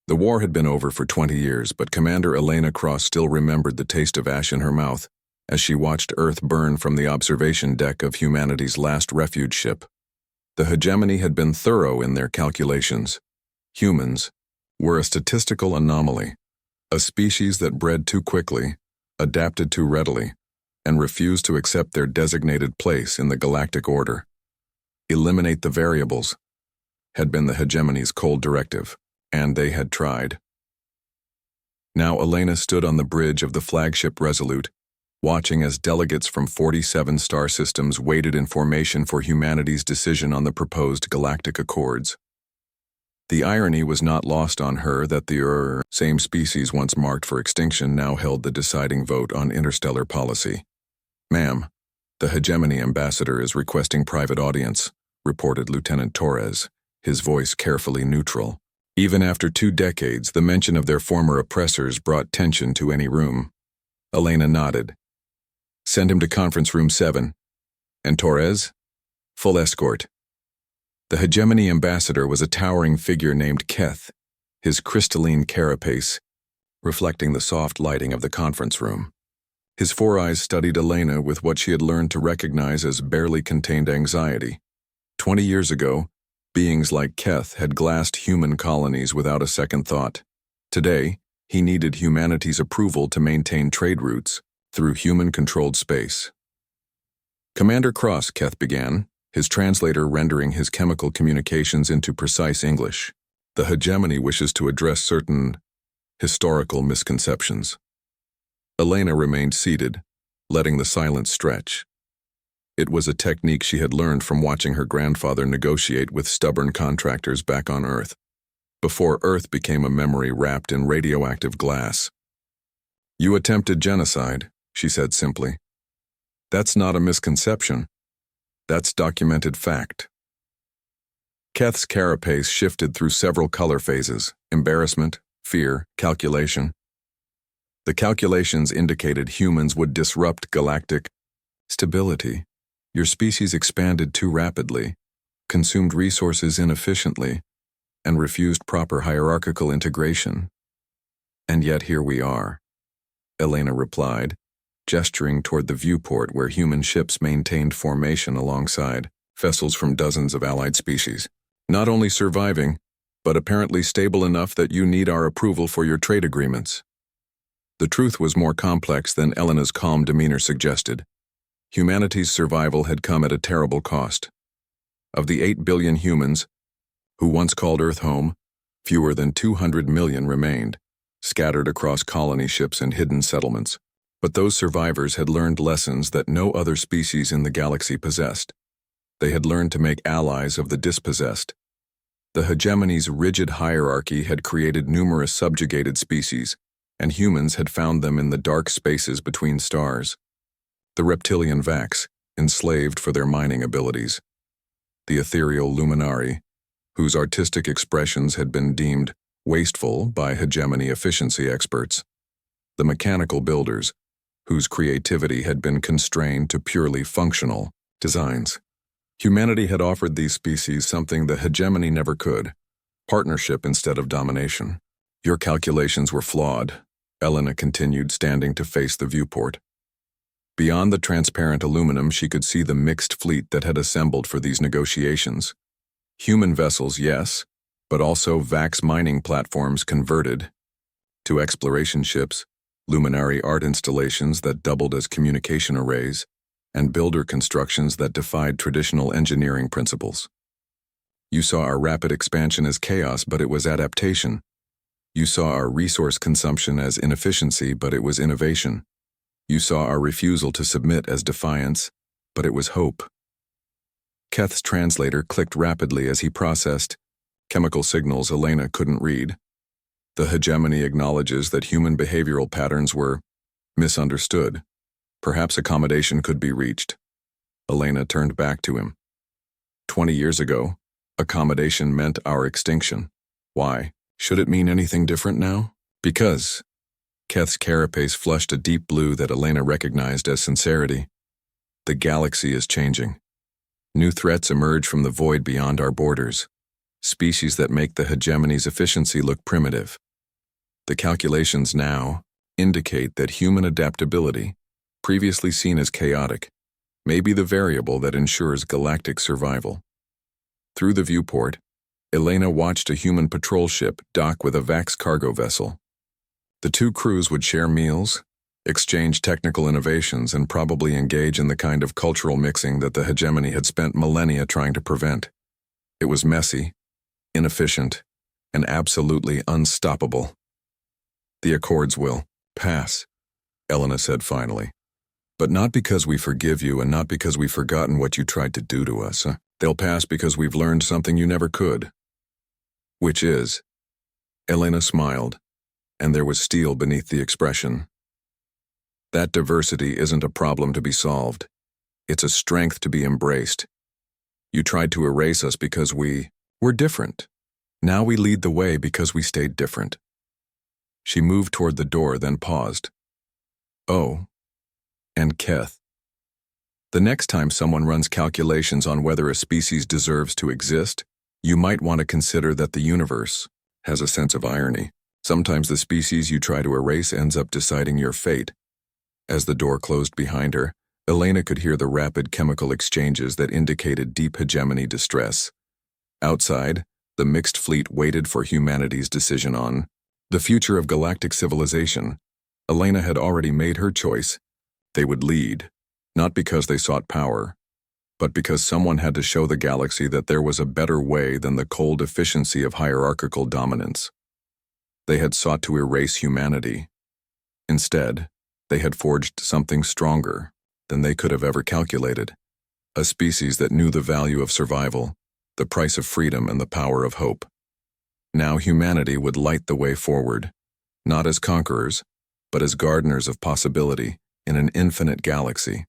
The war had been over for 20 years, but Commander Elena Cross still remembered the taste of ash in her mouth as she watched Earth burn from the observation deck of humanity's last refuge ship. The hegemony had been thorough in their calculations. Humans were a statistical anomaly, a species that bred too quickly, adapted too readily, and refused to accept their designated place in the galactic order. Eliminate the variables had been the hegemony's cold directive, and they had tried. Now Elena stood on the bridge of the flagship Resolute, watching as delegates from 47 star systems waited in formation for humanity's decision on the proposed galactic accords. The irony was not lost on her that the same species once marked for extinction now held the deciding vote on interstellar policy. "Ma'am, the hegemony ambassador is requesting private audience," reported Lieutenant Torres, his voice carefully neutral. Even after 2 decades, the mention of their former oppressors brought tension to any room. Elena nodded. "Send him to conference room 7. And Torres? Full escort." The hegemony ambassador was a towering figure named Keth, his crystalline carapace reflecting the soft lighting of the conference room. His 4 eyes studied Elena with what she had learned to recognize as barely contained anxiety. 20 years ago, beings like Keth had glassed human colonies without a second thought. Today, he needed humanity's approval to maintain trade routes through human-controlled space. "Commander Cross," Keth began, his translator rendering his chemical communications into precise English. "The hegemony wishes to address certain historical misconceptions." Elena remained seated, letting the silence stretch. It was a technique she had learned from watching her grandfather negotiate with stubborn contractors back on Earth, before Earth became a memory wrapped in radioactive glass. "You attempted genocide," she said simply. "That's not a misconception. That's documented fact." Keth's carapace shifted through several color phases: embarrassment, fear, calculation. The calculations indicated humans would disrupt galactic stability. Your species expanded too rapidly, consumed resources inefficiently, and refused proper hierarchical integration. "And yet here we are," Elena replied, gesturing toward the viewport where human ships maintained formation alongside vessels from dozens of allied species. "Not only surviving, but apparently stable enough that you need our approval for your trade agreements." The truth was more complex than Elena's calm demeanor suggested. Humanity's survival had come at a terrible cost. Of the 8 billion humans who once called Earth home, fewer than 200 million remained, scattered across colony ships and hidden settlements. But those survivors had learned lessons that no other species in the galaxy possessed. They had learned to make allies of the dispossessed. The hegemony's rigid hierarchy had created numerous subjugated species, and humans had found them in the dark spaces between stars. The reptilian Vax, enslaved for their mining abilities. The ethereal Luminari, whose artistic expressions had been deemed wasteful by hegemony efficiency experts. The mechanical builders, whose creativity had been constrained to purely functional designs. Humanity had offered these species something the hegemony never could: partnership instead of domination. "Your calculations were flawed," Elena continued, standing to face the viewport. Beyond the transparent aluminum, she could see the mixed fleet that had assembled for these negotiations. Human vessels, yes, but also Vax mining platforms converted to exploration ships, luminary art installations that doubled as communication arrays, and builder constructions that defied traditional engineering principles. You saw our rapid expansion as chaos, but it was adaptation. You saw our resource consumption as inefficiency, but it was innovation. You saw our refusal to submit as defiance, but it was hope. Keth's translator clicked rapidly as he processed chemical signals Elena couldn't read. The hegemony acknowledges that human behavioral patterns were misunderstood. Perhaps accommodation could be reached. Elena turned back to him. 20 years ago, accommodation meant our extinction. Why? Should it mean anything different now? Because Keth's carapace flushed a deep blue that Elena recognized as sincerity. The galaxy is changing. New threats emerge from the void beyond our borders. species that make the hegemony's efficiency look primitive. The calculations now indicate that human adaptability, previously seen as chaotic, may be the variable that ensures galactic survival. Through the viewport, Elena watched a human patrol ship dock with a Vax cargo vessel. The two crews would share meals, exchange technical innovations, and probably engage in the kind of cultural mixing that the hegemony had spent millennia trying to prevent. It was messy, inefficient, and absolutely unstoppable. "The Accords will pass," Elena said finally. "But not because we forgive you and not because we've forgotten what you tried to do to us. They'll pass because we've learned something you never could." "Which is?" Elena smiled, and there was steel beneath the expression. "That diversity isn't a problem to be solved. It's a strength to be embraced. You tried to erase us because we were different. Now we lead the way because we stayed different." She moved toward the door, then paused. "Oh, and Keth. The next time someone runs calculations on whether a species deserves to exist, you might want to consider that the universe has a sense of irony. Sometimes the species you try to erase ends up deciding your fate." As the door closed behind her, Elena could hear the rapid chemical exchanges that indicated deep hegemony distress. Outside, the mixed fleet waited for humanity's decision on the future of galactic civilization. Elena had already made her choice. They would lead, not because they sought power, but because someone had to show the galaxy that there was a better way than the cold efficiency of hierarchical dominance. They had sought to erase humanity. Instead, they had forged something stronger than they could have ever calculated, a species that knew the value of survival, the price of freedom, and the power of hope. Now humanity would light the way forward, not as conquerors, but as gardeners of possibility in an infinite galaxy.